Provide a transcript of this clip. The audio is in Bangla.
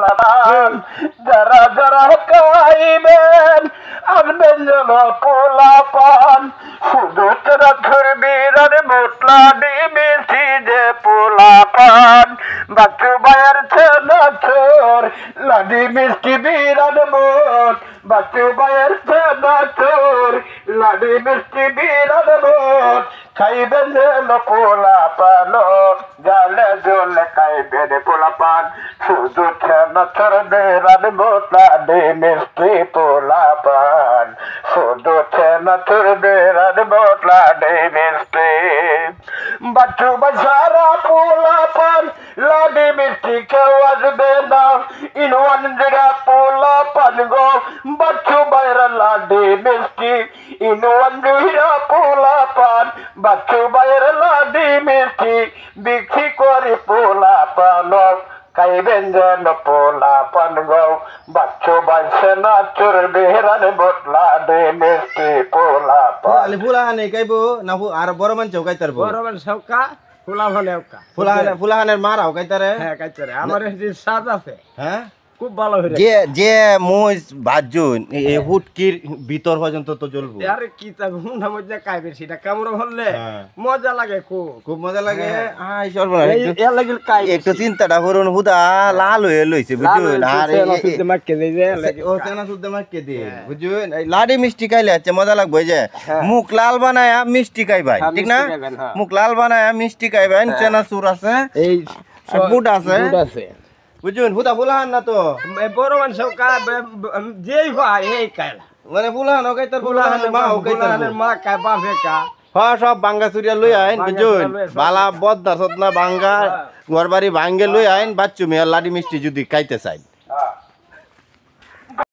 বানান যারা যারা খাইবেন আনবেন যেন পোলা পান শুধু তারা ধরবির আর মোটলা ডিমিছি যে পোলা পান বাচ্চু বায়ের ছেনা চোর লাডি মিষ্টি বিরান মোট বাচ্চু বায়ের ছেনা চোর লাডি মিষ্টি বিরান মোট খাইবেন যেন পোলা পান জালে জলে খাইবেন পোলা পান শুধু ছেনা চোর বিরান মোট লাডি মিষ্টি পোলা পান শুধু ছেনা চোর বিরান মোট লাডি মিষ্টি বাচ্চু বাজারা পোলা পান লাডি মিষ্টি কেউ আসবে না ইনওয়ান জিরা পোলা পান গো বাচ্চু বাইরা লাডি মিষ্টি ইনওয়ান জিরা পোলা পান বাচ্চু বাইরা লাডি মিষ্টি বিক্রি করে পোলা পান খাইবেন যেন পোলা পান গো বাচ্চু বাইছে না চোর বেহরান বোতলা দে মিষ্টি পোলা পান ফুলাহানে গাইবো না আর বড় মানুষ গাইতারবো বড় মানুষ কা ফুলাহানেওকা ফুলাহানের মারাও গাইতারে হ্যাঁ গাইতারে আমার যে সাজ আছে হ্যাঁ খুব ভালো হয়ে যে যে মই ভাজুন এই হুটকির ভিতর পর্যন্ত তো জ্বলবো আরে কি তা হুন্ডা মধ্যে খাইবে সেটা কামড় হলে মজা লাগে খুব মজা লাগে আই সর্বনাশ এর লাগি খাই একটু চিন্তাটা করুন হুদা লাল হয়ে লইছে বুঝুন আর শুদ্ধ মাকে দেই যে ও চেনা শুদ্ধ মাকে দে বুঝুন লাডি মিষ্টি খাইলে আছে মজা লাগবে যে মুখ লাল বানায়া মিষ্টি খাইবাই ঠিক না মুখ লাল বানায়া মিষ্টি খাইবেন চেনা সুর আছে এই বুট আছে বুঝুন হুদা ফুলাহান না তো বড় মানুষ কা যেই ভাই এই কাইলা মানে ফুলাহান গাইতার ফুলাহানের মা গাইতার মা কাই বাপে কা হ্যাঁ সব বাঙ্গা চুরিয়া লই আইন বুঝুন বালা বদনা সদনা বাঙ্গা ঘর বাড়ি ভাঙ্গে লই আইন বাচ্চু মেয়ের লাডি মিষ্টি যদি খাইতে চাই